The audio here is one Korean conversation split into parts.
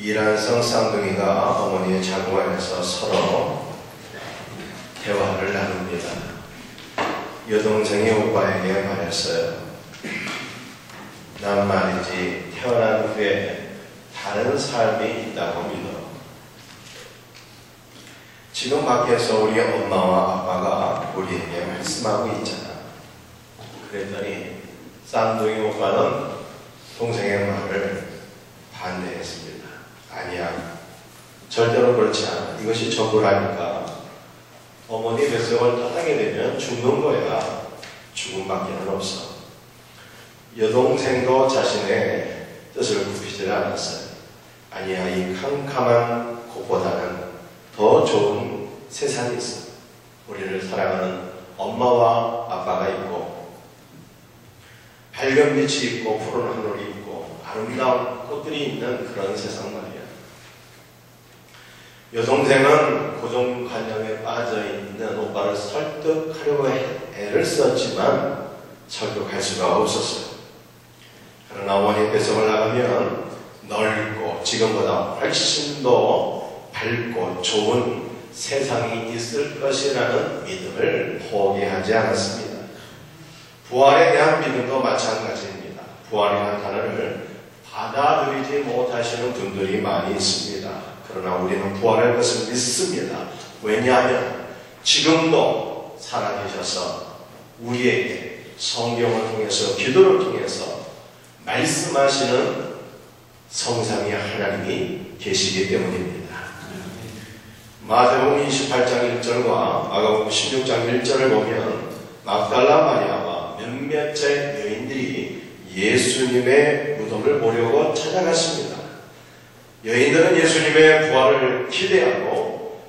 이란성 쌍둥이가 어머니의 장관에서 서로 대화를 나눕니다. 여동생이 오빠에게 말했어요. 난 말이지 태어난 후에 다른 삶이 있다고 믿어. 지금 밖에서 우리 엄마와 아빠가 우리에게 말씀하고 있잖아. 그랬더니 쌍둥이 오빠는 동생의 말을 반대했습니다. 아니야, 절대로 그렇지 않아. 이것이 전부라니까. 어머니 뱃속을 떠나게 되면 죽는 거야. 죽음밖에는 없어. 여동생도 자신의 뜻을 굽히지 않았어요. 아니야, 이 캄캄한 곳보다는 더 좋은 세상이 있어. 우리를 사랑하는 엄마와 아빠가 있고, 밝은 빛이 있고, 푸른 하늘이 있고, 아름다운 꽃들이 있는 그런 세상 말이야. 여동생은 고정관념에 빠져있는 오빠를 설득하려고 애를 썼지만 설득할 수가 없었어요. 그러나 어머니 뱃속을 나가면 넓고 지금보다 훨씬 더 밝고 좋은 세상이 있을 것이라는 믿음을 포기하지 않았습니다. 부활에 대한 믿음도 마찬가지입니다. 부활이라는 단어를 받아들이지 못하시는 분들이 많이 있습니다. 그러나 우리는 부활할 것을 믿습니다. 왜냐하면 지금도 살아계셔서 우리에게 성경을 통해서 기도를 통해서 말씀하시는 성삼위 하나님이 계시기 때문입니다. 마태복음 28장 1절과 마가복음 16장 1절을 보면 막달라 마리아와 몇몇의 여인들이 예수님의 무덤을 보려고 찾아갔습니다. 여인들은 예수님의 부활을 기대하고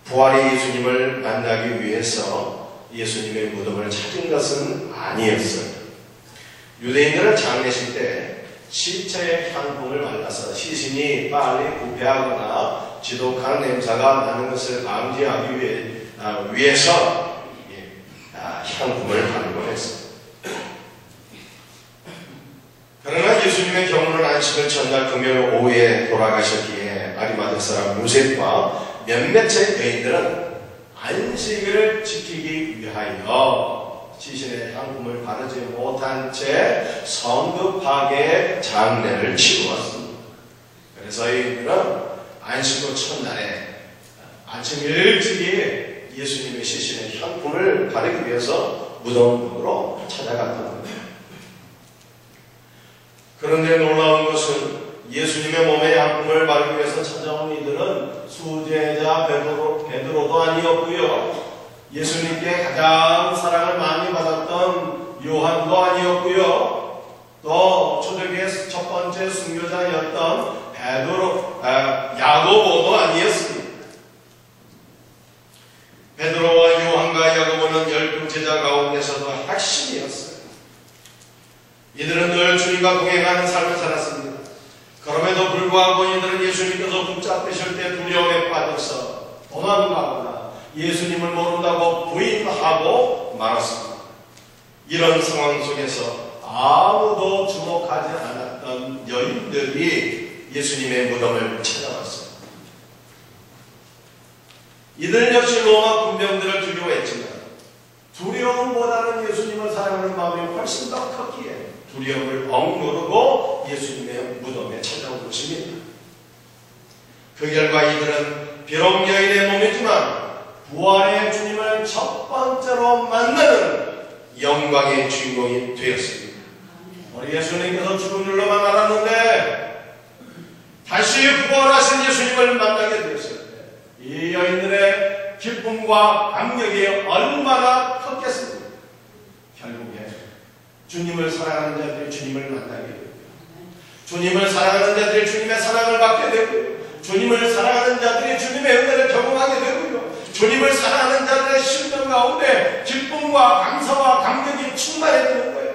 부활의 예수님을 만나기 위해서 예수님의 무덤을 찾은 것은 아니었어요. 유대인들은 장례식 때 시체의 향품을 발라서 시신이 빨리 부패하거나 지독한 냄새가 나는 것을 방지하기 위해서 향품을 바르곤 했습니다. 그러나 예수님의 경우는 안식을 전날 금요일 오후에 돌아가셨기에 아리마대 사람 요셉과 몇몇의 여인들은 안식일을 지키기 위하여 시신의 향품을 바르지 못한 채 성급하게 장례를 치루었습니다. 그래서 여인들은 안식 후 첫날에 아침 일찍이 예수님의 시신의 향품을 바르기 위해서 무덤으로 찾아갔던 겁니다. 그런데 놀라운 것은 예수님의 몸에 향품을 바르기 위해서 찾아온 이들은 수제자 베드로도 아니었고요. 예수님께 가장 사랑을 많이 받았던 요한도 아니었고요. 또 초대교회의 첫 번째 순교자였던 야고보도 아니었습니다. 베드로와 요한과 야고보는 12제자 가운데서도 핵심이었어요. 이들은 늘 주님과 동행하는 삶을 살았습니다. 그럼에도 불구하고 이들은 예수님께서 붙잡히실 때 두려움에 빠져서 도망가거나 예수님을 모른다고 부인하고 말았습니다. 이런 상황 속에서 아무도 주목하지 않았던 여인들이 예수님의 무덤을 찾아왔습니다. 이들 역시 로마 군병들을 두려워했지만 두려움보다는 예수님을 사랑하는 마음이 훨씬 더 컸기에 두려움을 억누르고 예수님의 무덤에 찾아온 것입니다. 그 결과 이들은 비록 여인의 몸이지만 부활의 주님을 첫 번째로 만나는 영광의 주인공이 되었습니다. 우리 예수님께서 죽음을로만 알았는데 다시 부활하신 예수님을 만나게 되었을 때 이 여인들의 기쁨과 감격이 얼마나 컸겠습니까? 결국에 주님을 사랑하는 자들이 주님을 만나게 되고 주님을 사랑하는 자들이 주님의 사랑을 받게 되고 주님을 사랑하는 자들이 주님의 은혜를 경험하게 되고요. 주님을 사랑하는 자들의 심령 가운데 기쁨과 감사와 감격이 충만해지는 거예요.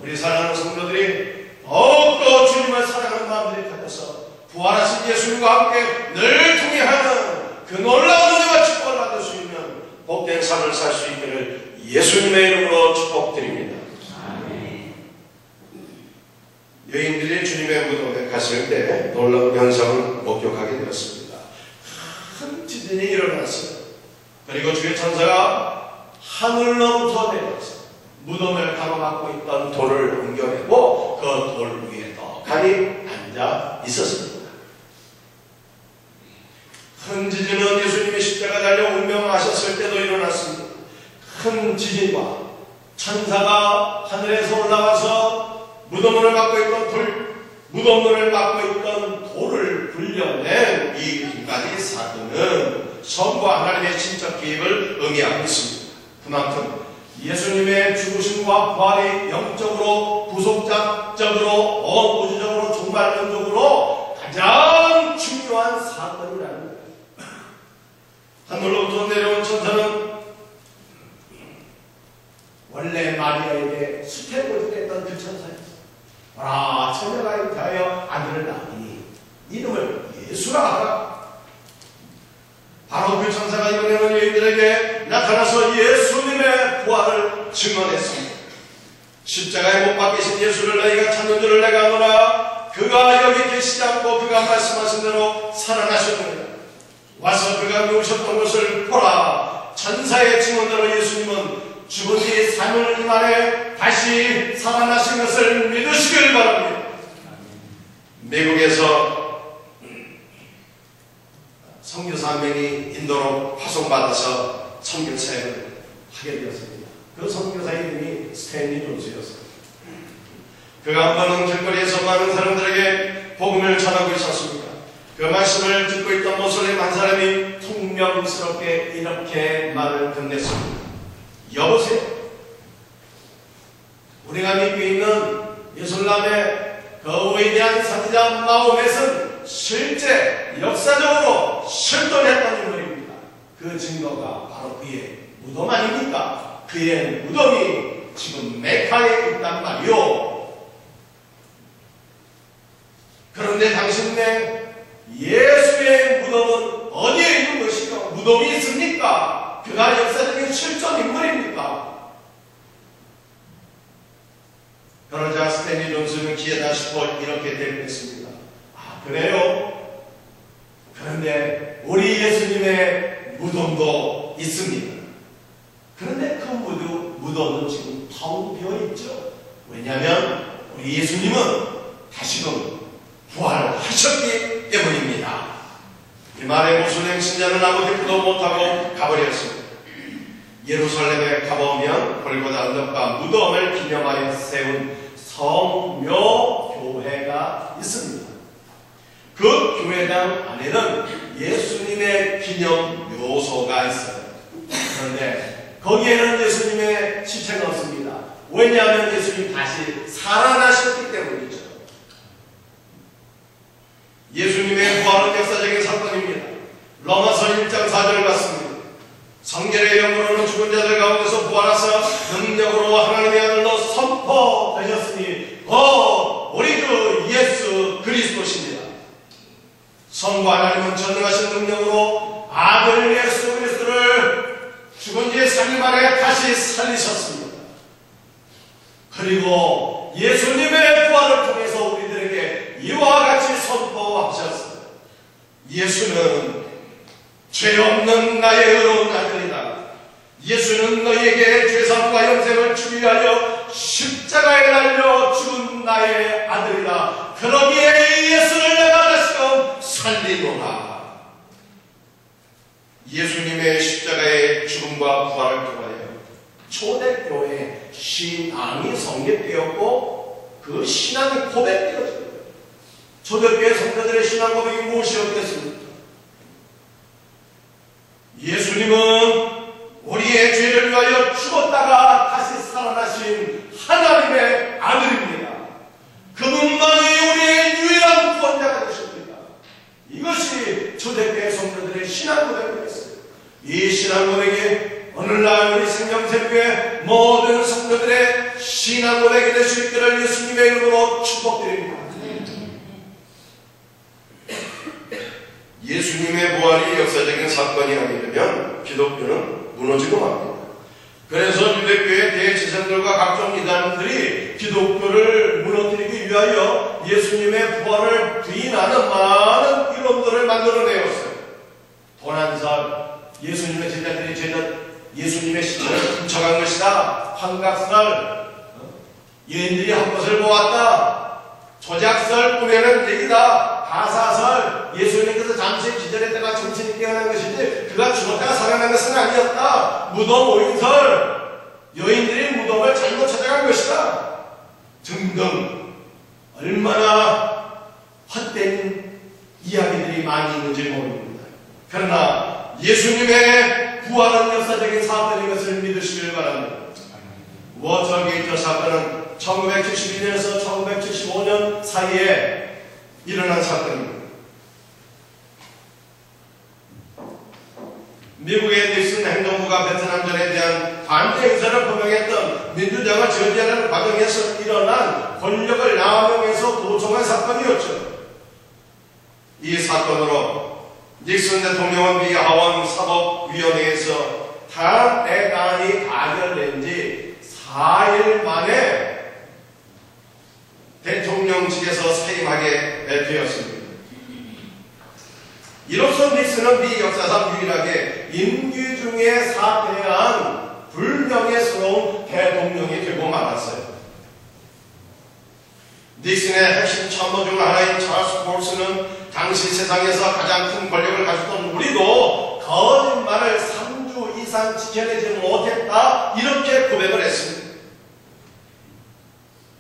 우리 사랑하는 성도들이 더욱더 주님을 사랑하는 마음들이 가져서 부활하신 예수님과 함께 늘 동행하는 그 놀라운 은혜와 축복을 받을 수 있는 복된 삶을 살 수 있기를 예수님의 이름으로 축복드립니다. 여인들이 주님의 무덤에 갔을 때 놀라운 현상을 목격하게 되었습니다. 큰 지진이 일어났어요. 그리고 주의 천사가 하늘로부터 내려서 무덤을 가로막고 있던 돌을 옮겨내고 그 돌 위에 떡하니 앉아 있었습니다. 큰 지진은 예수님이 십자가 달려 운명하셨을 때도 일어났습니다. 큰 지진과 천사가 하늘에서 올라와서 무덤문을 막고 있던 돌을 굴려낸 이 두 가지 사건은 성과 하나님의 신적 개입을 의미하고 있습니다. 그만큼 예수님의 죽으심과 부활이 영적으로, 구속적으로, 우주적으로, 종말론적으로 가장 중요한 사건이라는 거예요. 하늘로부터 내려온 천사는 원래 마리아에게 수태고를 했던 그 천사였어요. 아, 처녀가 잉태하여 아들을 낳으니 이름을 예수라 하라. 바로 그 천사가 이번에는 여인들에게 나타나서 예수님의 부활을 증언했습니다. 십자가에 못 박히신 예수를 너희가 찾는 줄을 내가 아노라. 그가 여기 계시지 않고 그가 말씀하신 대로 살아나셨느니라. 와서 그가 누우셨던 것을 보라. 천사의 증언대로 예수님은 죽은 지 3일 만에 다시 살아나신 것을 믿으시길 바랍니다. 미국에서 선교사 한 명이 인도로 파송받아서 선교 사역을 하게 되었습니다. 그 선교사 이름이 스탠리 존스였어요. 그가 한 번은 길거리에서 많은 사람들에게 복음을 전하고 있었습니다. 그 말씀을 듣고 있던 모슬림 한 사람이 퉁명스럽게 이렇게 말을 건넸습니다. 여보세요? 우리가 믿고 있는 이슬람의 그 위대한 선지자 마호멧은 실제 역사적으로 실존했던 인물입니다. 그 증거가 바로 그의 무덤 아닙니까? 그의 무덤이 지금 메카에 있단 말이요. 그런데 당신네 예수의 무덤은 어디에 있는 것인가? 무덤이 있습니까? 그가 역사적인 실존 인물입니까? 그러자 스탠리 존스는 기회다 싶어 이렇게 대답했습니다. 아, 그래요? 그런데 우리 예수님의 무덤도 있습니다. 그런데 그 무덤은 지금 텅 비어 있죠. 왜냐하면 우리 예수님은 다시금 부활하셨기 때문입니다. 이 말에 무슬림 신자는 아무 대꾸도 못하고 가버렸습니다. 예루살렘에 가보면 골고다 언덕과 무덤을 기념하여 세운 성묘교회가 있습니다. 그 교회당 안에는 예수님의 기념 묘소가 있어요. 그런데 거기에는 예수님의 시체가 없습니다. 왜냐하면 예수님이 다시 살아나셨기 때문이죠. 예수님의 부활은 역사적인 사건입니다. 로마서 1장 4절 같습니다. 성결의 영으로는 죽은 자들 가운데서 부활하사 능력으로 하나님의 아들로 선포되셨으니 우리 주 예수 그리스도십니다. 성부 하나님은 전능하신 능력으로 아들 예수 그리스도를 죽은 지 3일 만에 다시 살리셨습니다. 그리고 예수님의 부활을 통해서 우리들에게 이와 같이 선포하셨습니다. 예수는 죄 없는 나의 의로운 아들이다. 예수는 너희에게 죄사함과 영생을 주기 위하여 십자가에 달려 죽은 나의 아들이다. 그러기에 예수를 내가 다시금 살리노라. 예수님의 십자가의 죽음과 부활을 통하여 초대교회의 신앙이 성립되었고 그 신앙이 고백되었습니다. 초대교회 성도들의 신앙 고백이 무엇이었겠습니까? 예수님은 우리의 죄를 위하여 죽었다가 다시 살아나신 하나님의 아들입니다. 그분만이 우리의 유일한 구원자가 되십니다. 이것이 초대교회 성도들의 신앙 고백이었어요. 이 신앙 고백이 오늘날 우리 생명샘교회 모든 성도들의 신앙 고백이 될 수 있기를 예수님의 이름으로 축복드립니다. 예수님의 부활이 역사적인 사건이 아니라면 기독교는 무너지고 맙니다. 그래서 유대교의 대지선들과 각종 이단들이 기독교를 무너뜨리기 위하여 예수님의 부활을 부인하는 많은 이론들을 만들어내었어요. 도난설, 예수님의 제자들이 예수님의 시체를 훔쳐간 것이다. 환각설, 여인들이 한 것을 보았다. 조작설, 꾸며낸 얘기다. 가사설, 예수님께서 잠시 기절했다가 정신이 깨어난 것이지 그가 죽었다가 살아난 것은 아니었다. 무덤 오인설, 여인들이 무덤을 잘못 찾아간 것이다. 등등 얼마나 헛된 이야기들이 많이 있는지 모릅니다. 그러나 예수님의 부활은 역사적인 사건인 것을 믿으시길 바랍니다. 워터게이트 사건은 1972년에서 1975년 사이에 일어난 사건입니다. 미국의 닉슨 행정부가 베트남전에 대한 반대 의사를 표명했던 민주당을 저지하는 과정에서 일어난 권력을 남용해서 도청한 사건이었죠. 이 사건으로 닉슨 대통령은 미 하원 사법위원회에서 탄핵안이 가결된 지 4일 만에 대통령직에서 사임하게 되었습니다. 이로써 닉슨은 미 역사상 유일하게 임기 중에 사퇴한 불명예스러운 대통령이 되고 말았어요. 닉슨의 핵심 참모 중 하나인 찰스 폴스는 당시 세상에서 가장 큰 권력을 가졌던 우리도 거짓말을 3주 이상 지켜내지 못했다, 이렇게 고백을 했습니다.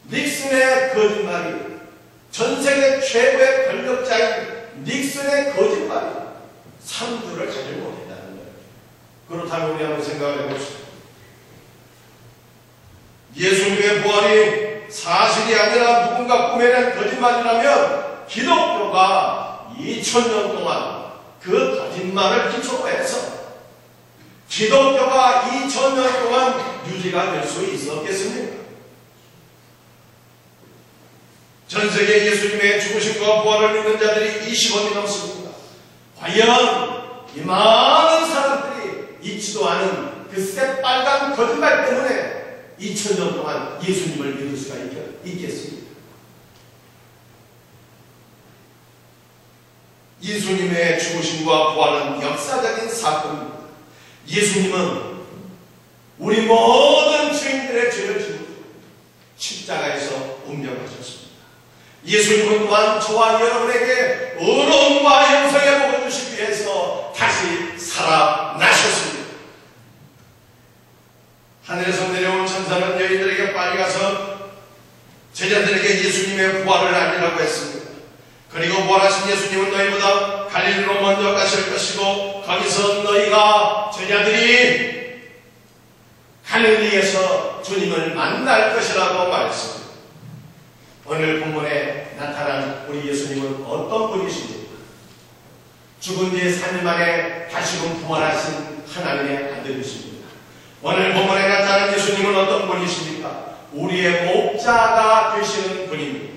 닉슨의 거짓말이 전세계 최고의 권력자인 닉슨의 거짓말이 3주를 가지 못했다는 거예요. 그렇다면 우리 한번 생각을 해봅시다. 예수님의 부활이 사실이 아니라 누군가 꾸며낸 거짓말이라면 기독교가 2000년 동안 그 거짓말을 기초로 해서 기독교가 2000년 동안 유지가 될 수 있었겠습니까? 전세계 예수님의 죽으심과 부활을 믿는 자들이 20억이 넘습니다. 과연 이 많은 사람들이 잊지도 않은 그 새빨간 거짓말 때문에 2000년 동안 예수님을 믿을 수가 있겠습니다. 예수님의 죽으심과 부활은 역사적인 사건입니다. 예수님은 우리 모든 죄인들의 죄를 지고 십자가에서 운명하셨습니다. 예수님은 또한 저와 여러분에게 의로움과 영생의 복을 주시기 위해서 다시 살아나셨습니다. 하늘에서 내려온 천사는 여인들에게 빨리 가서 제자들에게 예수님의 부활을 알리라고 했습니다. 그리고 부활하신 예수님은 너희보다 갈릴리로 먼저 가실 것이고 거기서 너희가 제자들이 갈릴리에서 주님을 만날 것이라고 말했습니다. 오늘 본문에 나타난 우리 예수님은 어떤 분이십니까? 죽은 뒤 3일 만에 다시금 부활하신 하나님의 아들이십니다. 오늘 본문에 나타난 예수님은 어떤 분이십니까? 우리의 목자가 되시는 분입니다.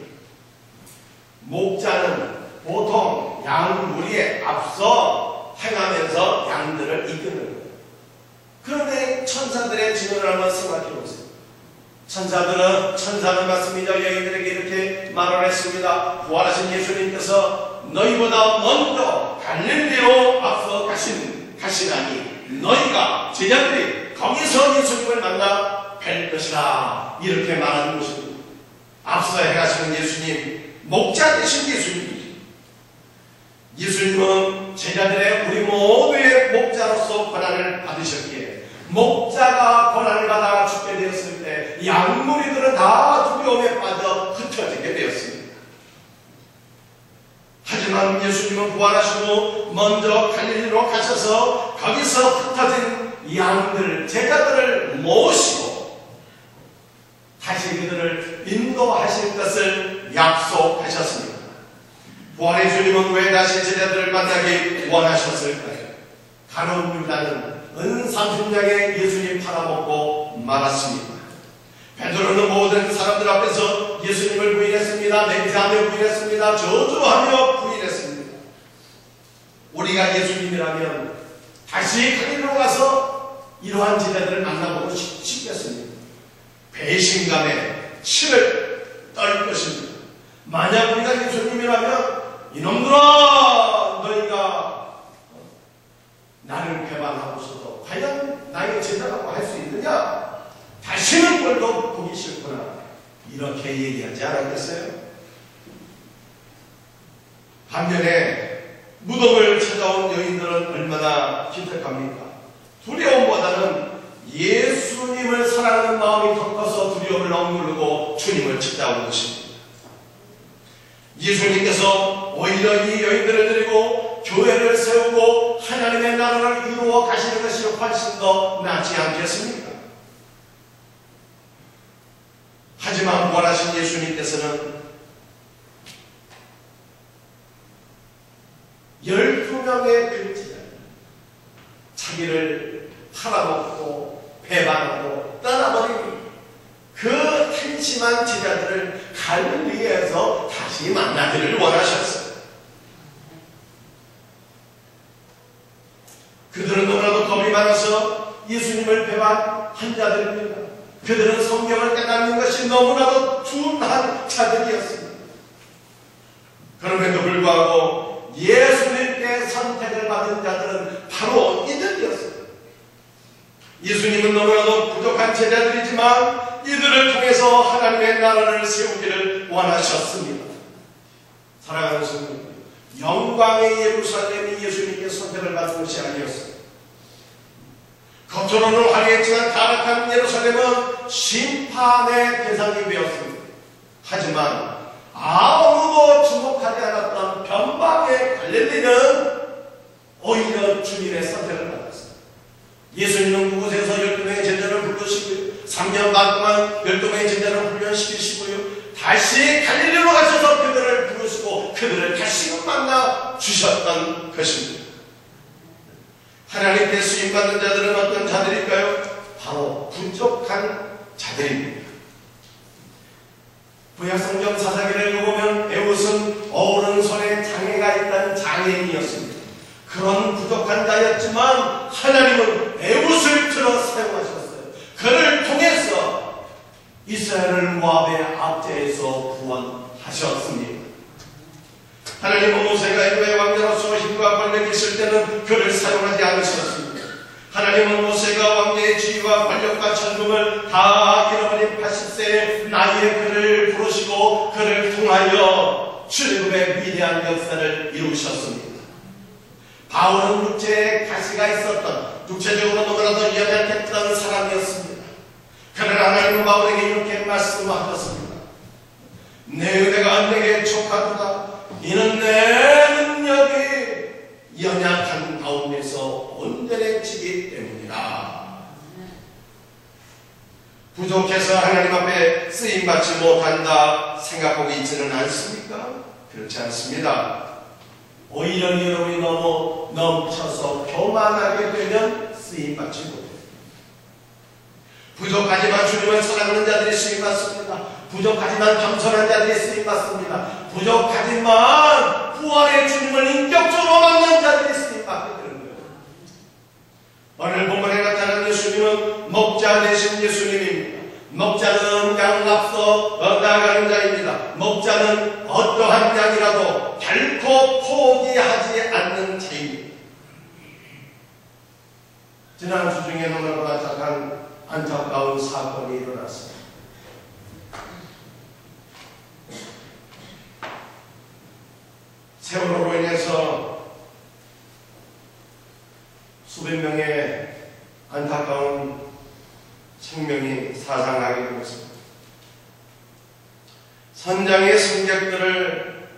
목자는 보통 양무리에 앞서 행하면서 양들을 이끄는 거예요. 그런데 천사들의 증언을 한번 생각해 보세요. 천사는 맞습니다. 여인들에게 이렇게 말을 했습니다. 부활하신 예수님께서 너희보다 먼저 갈릴리로 앞서 가시나니 너희가 제자들이 거기서 예수님을 만나 뵐 것이라, 이렇게 말하는 것입니다. 앞서 행하시는 예수님, 목자 되신 예수님입니다. 예수님은 제자들의 우리 모두의 목자로서 권한을 받으셨기에 목자가 권한을 받아 죽게 되었을 때 양무리들은 다 두려움에 빠져 흩어지게 되었습니다. 하지만 예수님은 부활하시고 먼저 갈릴리로 가셔서 거기서 흩어진 양들, 제자들을 모시고 다시 그들을 인도하실 것을 약속하셨습니다. 부활의 주님은 왜 다시 제자들을 만나기 원하셨을까요? 가룟 유다는 은 30냥에 예수님 팔아먹고 말았습니다. 베드로는 모든 사람들 앞에서 예수님을 부인했습니다. 맹세하며 부인했습니다. 저주하며 부인했습니다. 우리가 예수님이라면 다시 갈릴리로 가서 이러한 제자들을 만나보고 싶겠습니다. 배신감에 치를 떨 것입니다. 만약 우리가 예수님이라면 이놈들아 너희가 나를 배반하고서도 과연 나의 제자라고 할 수 있느냐? 다시는 꼴도 보기 싫구나 이렇게 얘기하지 않았겠어요? 반면에 무덤을 찾아온 여인들은 얼마나 기특합니까? 두려움보다는 예수님을 사랑하는 마음이 더 커서 두려움을 억누르고 주님을 찾아온 것입니다. 예수님께서 오히려 이 여인들을 데리고 교회를 세우고 하나님의 나라를 이루어 가시는 것이 훨씬 더 낫지 않겠습니까? 하지만 부활하신 예수님께서는 12명의 글지자 자기를 팔아먹고 배반하고 떠나버린 그 한심한 제자들을 갈릴리에서 다시 만나기를 원하셨어요. 그들은 너무나도 겁이 많아서 예수님을 배반한 자들입니다. 그들은 성경을 깨닫는 것이 너무나도 둔한 자들이었습니다. 그럼에도 불구하고 예수님께 선택을 받은 자들은 바로 이들이었습니다. 예수님은 너무나도 부족한 제자들이지만 이들을 통해서 하나님의 나라를 세우기를 원하셨습니다. 사랑하는 성도, 영광의 예루살렘이 예수님께 선택을 받은 것이 아니었습니다. 겉으로는 화려했지만 타락한 예루살렘은 심판의 대상이 되었습니다. 하지만 아무도 주목하지 않았던 변방의 갈릴리는 오히려 주님의 선택을 받았습니다. 예수님은 그곳에서 12명의 제자를 부르시고요, 3년 반 동안 12명의 제자를 훈련시키시고요, 다시 갈릴리로 가셔서 그들을 부르시고 그들을 다시금 만나 주셨던 것입니다. 하나님께 쓰임받는 자들은 어떤 자들일까요? 바로 부족한 자들입니다. 구약성경 사사기를 읽어보면 에웃은 오른손에 장애가 있다는 장애인이었습니다. 그런 부족한 자였지만 하나님은 에웃을 들어 사용하셨어요. 그를 통해서 이스라엘을 모압의 압제에서 구원하셨습니다. 하나님은 모세가 애굽의 왕자로서 힘과 권력이 있을 때는 그를 사용하지 않으셨습니다. 하나님은 모세가 왕자의 지위와 권력과 천금을 다 잃어버린 80세의 나이에 그를 부르시고 그를 통하여 출애굽의 위대한 역사를 이루셨습니다. 바울은 육체에 가시가 있었던, 육체적으로 너무나도 연약했던 사람이었습니다. 그러나 하나님은 바울에게 이렇게 말씀하셨습니다. 내 은혜가 내게 족하도다. 이는 내 능력이 연약한 가운데서 온전해지기 때문이라. 부족해서 하나님 앞에 쓰임받지 못한다 생각하고 있지는 않습니까? 그렇지 않습니다. 오히려 여러분이 너무 넘쳐서 교만하게 되면 쓰임받지 못해요. 부족하지만 주님을 사랑하는 자들이 쓰임받습니다. 부족하지만 겸손한 자들이 쓰임받습니다. 부족하지만 부활의 주님을 인격적으로 만난 자들이 쓰임받게 되는 거예요. 오늘 본문에 나타난 예수님은 목자 되신 예수님입니다. 목자는 양 앞서 나아가는 자입니다. 목자는 어떠한 양이라도 결코 포기하지 않는 자입니다. 지난주 중에 너무나도 안타까운 사건이 일어났습니다. 세월호로 인해서 수백 명의 안타까운 생명이 사상하게 되었습니다. 선장의 승객들을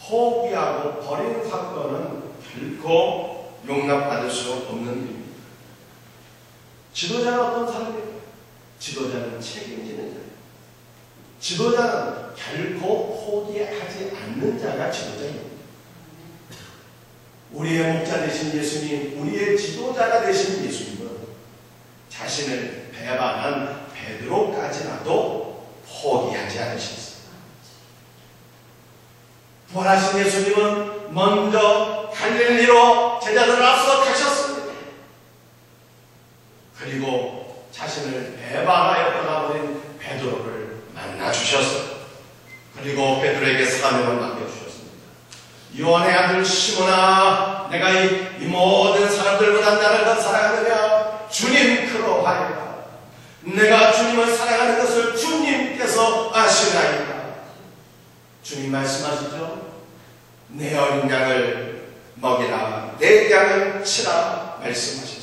포기하고 버린 사건은 결코 용납받을 수 없는 일입니다. 지도자는 어떤 사람입니까? 지도자는 책임지는 자예요. 지도자는 결코 포기하지 않는 자가 지도자입니다. 우리의 목자 되신 예수님, 우리의 지도자가 되신 예수님은 자신을 배반한 베드로까지라도 포기하지 않으셨습니다. 부활하신 예수님은 먼저 갈릴리로 제자들을 앞서 가셨습니다. 그리고 자신을 배반하여 떠나버린 베드로를 만나주셨습니다. 그리고 베드로에게 사명을 맡겨주셨습니다. 요한의 아들 시몬아, 내가 이 모든 사람들보다 나를 더 사랑하느냐? 주님 그러하리라. 내가 주님을 사랑하는 것을 주님께서 아시나이다. 주님 말씀하시죠? 내 어린 양을 먹이라, 내 양을 치라 말씀하셨습니다.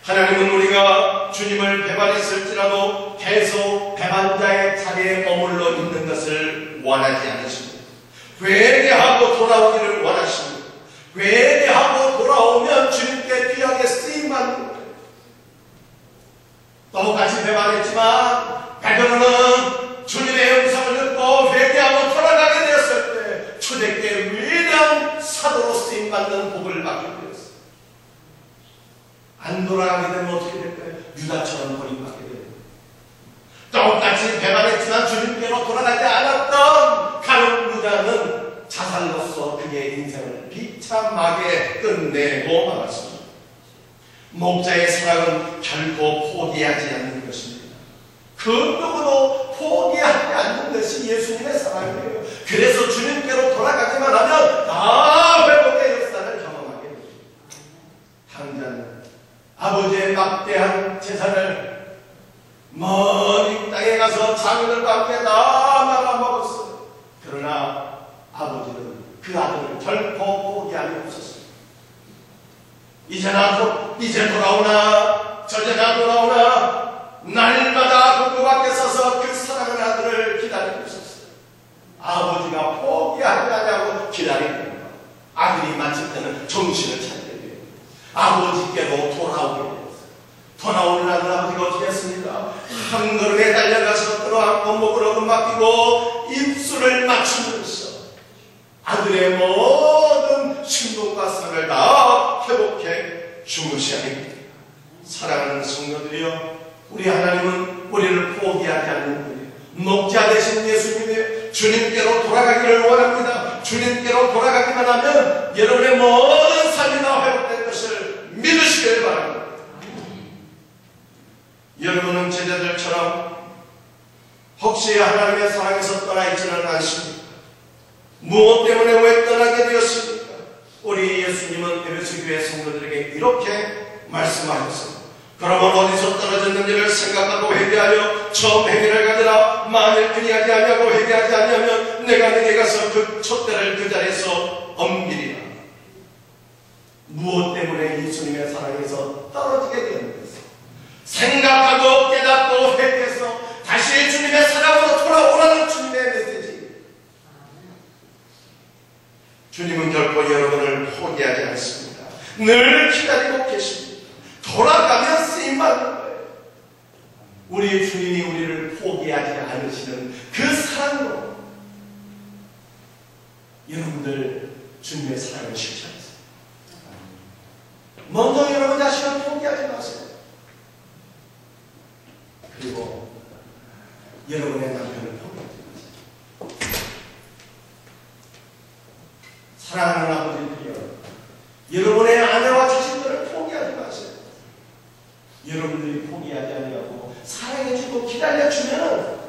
하나님은 우리가 주님을 배반했을지라도 계속 배반자의 자리에 머물러 있는 것을 원하지 않으십니다. 회개하고 돌아오기를 원하십니다. 회개하고 돌아오면 주님께 귀하게 쓰임받는 거예요. 똑같이 배반했지만 베드로는 주님의 음성을 듣고 회개하고 돌아가게 되었을 때 초대교회 위대한 사도로 쓰임받는 복을 받게 되었어요. 안 돌아가게 되면 어떻게 될까요? 유다처럼 버림받게 됩니다. 똑같이 배반했지만 주님께로 돌아가지 않았던 가룟 유다는 자살로서 그의 인생을 비참하게 끝내고 말았습니다. 목자의 사랑은 결코 포기하지 않는 것입니다. 그 누구도 포기하지 않는 것이 예수님의 사랑이에요. 그래서 주님께로 돌아가기만 하면 다 회복의 역사를 경험하게 됩니다. 당자는 아버지의 막대한 재산을 먼 땅에 가서 자기들과 함께 다 말아먹었어요. 그러나 아버지는 그 아들을 결코 포기하지 없었어요. 이제 돌아오나 저제나 돌아오나 날마다 그 밖에 서서 그 사랑하는 아들을 기다리고 있었어요. 아버지가 포기하지 않냐고 기다리고 있는 거. 아들이 마칠 때는 정신을 차리게 돼요. 아버지께로 돌아오게 되었어요. 돌아오는 아들 아버지가 어떻게 했습니까? 한 걸음에 달려가서 끌어안고 목으로 맡기고 입술을 맞추면서 아들의 모든 신동과 살을 다 회복해 주무셔야 됩니다. 사랑하는 성도들이여, 우리 하나님은 우리를 포기하지 않는 분이에요. 목자 되신 예수님이에요. 주님께로 돌아가기를 원합니다. 주님께로 돌아가기만 하면 여러분의 모든 삶이 다 회복될 것을 믿으시길 바랍니다. 여러분은 제자들처럼 혹시 하나님의 사랑에서 떠나 있지는 않습니까? 무엇 때문에 왜 떠나게 되었습니까? 우리 예수님은 에베소 교회 성도들에게 이렇게 말씀하셨습니다. 그러면 어디서 떨어졌는지를 생각하고 회개하여 처음 행위를 가져라. 만일 그리하지 아니하고 회개하지 아니하면 내가 네게 가서 그 촛대를 그 자리에서 옮기리라. 무엇 때문에 예수님의 사랑에서 떨어지게 되었는지 생각하고 깨닫고 회개해서 다시 주님의 사랑으로 돌아오라는 주님의 메시지. 주님은 결코 여러분을 포기하지 않습니다. 늘 기다리고 계십니다. 돌아가면 쓰임받는 거예요. 우리 주님이 우리를 포기하지 않으시는 그 사랑으로 여러분들 주님의 사랑을 실천하세요. 먼저 여러분 자신을 포기하지 마세요. 그리고 여러분의 남편을 포기하지 마세요. 사랑하는 아버지들이여, 여러분의 아내와 자식들을 포기하지 마세요. 여러분들이 포기하지 아니하고 사랑해주고 기다려주면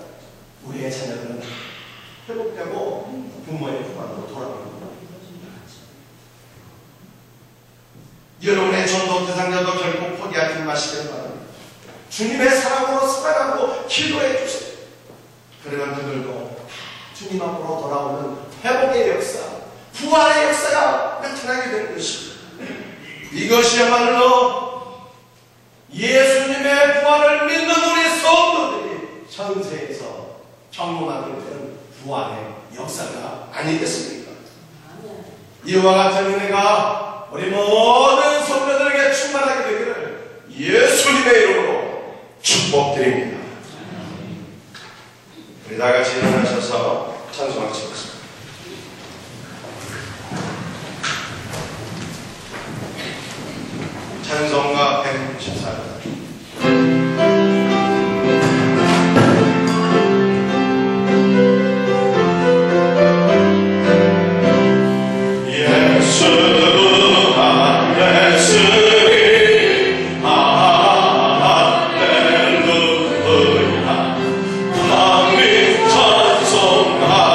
우리의 자녀들은 다 회복되고 부모의 품안으로 돌아갑니다. 여러분의 전도 대상자도 결코 포기하지 마시길 바랍니다. 주님의 사랑으로 살아가고 기도해 주세요. 그러면 그들도 주님 앞으로 돌아오는 회복의 역사, 부활의 역사가 나타나게 되는 것입니다. 이것이야말로 예수님의 부활을 믿는 우리 성도들이 현세에서 경험하게 되는 부활의 역사가 아니겠습니까? 이와 같은 은혜가 우리 모든 성도들에게 충만하게 되기를 예수님의 이름으로 축복드립니다. 우리 다같이 일어나셔서 찬송하시겠습니다. 찬송가 164장. 할렐루야, 하나님 찬송하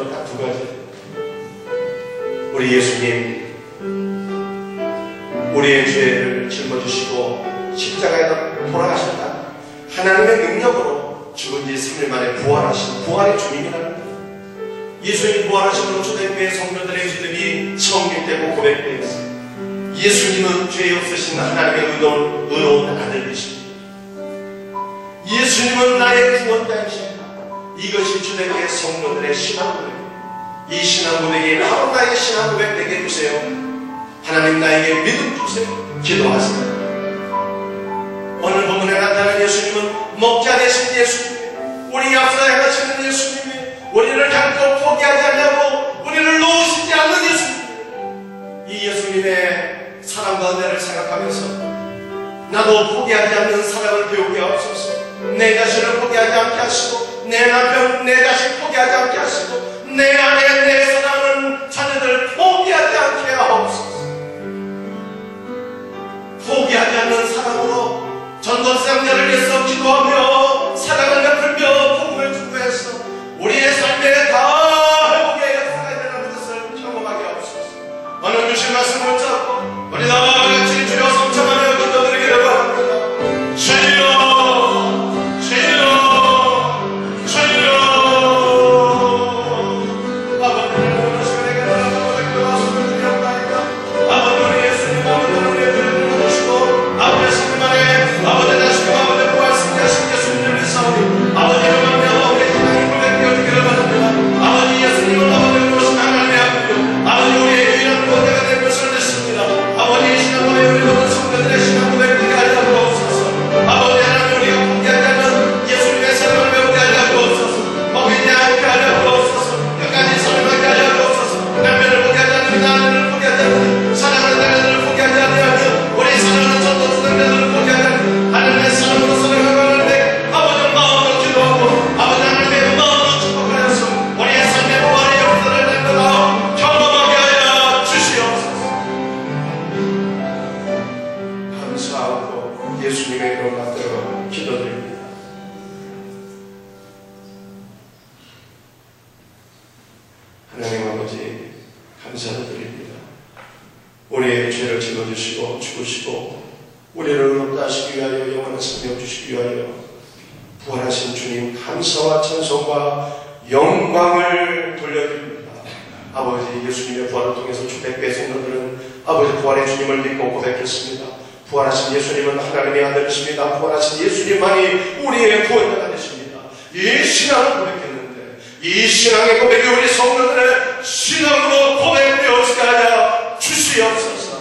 건 딱 두 가지. 우리 예수님 우리의 죄를 짊어지시고 십자가에 돌아가셨다. 하나님의 능력으로 죽은 지 3일 만에 부활하신 부활의 주님이라는 거예요. 예수님 부활하심으로 초대교회 성도들의 믿음이 성립되고 고백되어 있어요. 예수님은 죄 없으신 하나님의 의로운 아들이십니다. 예수님은 나의 구원자이십니다. 이것이 초대교회 성도들의 신앙 고백입니다. 이 신앙 고백이 바로 나의 신앙 고백 되게 해주세요. 하나님 나에게 믿음 주세요. 기도하세요. 오늘 본문에 나타나는 예수님은 목자 되신 예수님, 우리 앞서 행하시는 예수님이 우리를 결코 포기하지 않냐고 우리를 놓으시지 않는 예수님. 이 예수님의 사랑과 은혜를 생각하면서 나도 포기하지 않는 사랑을 배우게 하옵소서. 내 자신을 포기하지 않게 하시고 내 남편, 내 자식 포기하지 않게 하시고 내 아내, 내 사랑하는 자녀들 포기하지 않게 하옵소서. 포기하지 않는 사랑으로 전도사역자를 위해서 기도하며 사랑을 베풀며 복음을 전도해서 우리의 삶에 다 회복의 역사가 일어나는 것을 경험하게 하옵소서. 오늘 주신 말씀 붙잡고 우리 다 같이 주여 성찬하며 기도드리기를 바랍니다. 주여 예수님의 이름 받들어 기도드립니다. 하나님 아버지 감사드립니다. 우리의 죄를 짊어지시고 죽으시고 우리를 의롭다 하시기 위하여 영원한 생명 주시기 위하여 부활하신 주님 감사와 찬송과 영광을 돌려드립니다. 아버지 예수님의 부활을 통해서 초대교회 성도들은 아버지 부활의 주님을 믿고 고백했습니다. 부활하신 예수님은 하나님의 아들이십니다. 부활하신 예수님만이 우리의 구원자가 되십니다. 이 신앙을 고백했는데 이 신앙의 고백이 우리 성도들의 신앙으로 고백되어지게 하여 주시옵소서.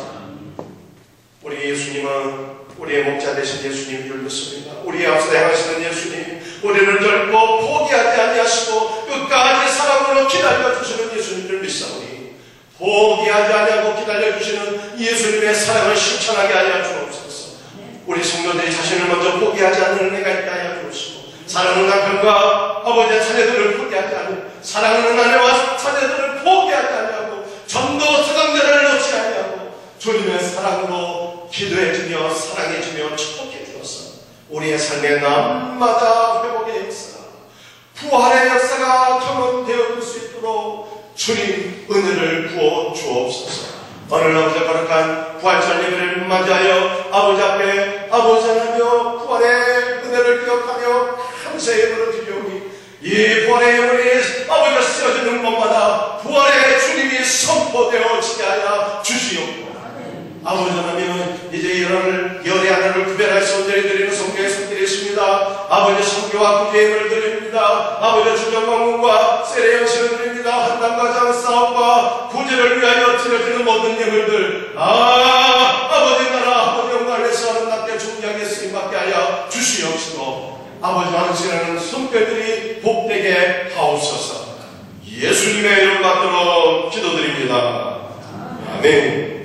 우리 예수님은 우리의 목자 되신 예수님을 믿습니다. 우리의 앞서 행하시는 예수님, 우리를 결코 포기하지 아니하시고 끝까지 사랑으로 기다려주시는 예수님을 믿사오니 포기하지 아니하고 기다려주시는 예수님의 사랑을 실천하게 하여 주옵소서. 우리 성도들이 자신을 먼저 포기하지 않는 은혜가 있다 하여 주옵시고 사랑하는 남편과 아버지의 자녀들을 포기하지 않고 사랑하는 아내와 자녀들을 포기하지 않냐고 전도 사랑자를 놓지 않냐고 주님의 사랑으로 기도해주며 사랑해주며 축복해 주어서 우리의 삶의 날마다 회복의 역사, 부활의 역사가 경험되어 줄 수 있도록 주님 은혜를 부어 주옵소서. 오늘 아버지 거룩한 부활절 예배를 맞이하여 아버지 앞에 아버지 하나며 부활의 은혜를 기억하며 감사의 예배를 드리오니 이 부활의 예물이 아버지가 쓰여지는 곳마다 부활의 주님이 선포되어지게 하여 주시옵소서. 아버지 하나님은 이제 이런 열의 하나를 구별할 손들이 드리는 성교의 손길이 있습니다. 아버지 성교와 구제임을 드립니다. 아버지 주정광문과 세례 영신을 드립니다. 한담과 장싸움과 구제를 위하여 드려지는 모든 예물들 아버지 나라 아버지 영광에서 아름답게 존귀하게 쓰임받게 하여 주시옵시고 아버지 왕신하는 손길들이 복되게 하옵소서. 예수님의 이름 받들어 기도드립니다. 아멘.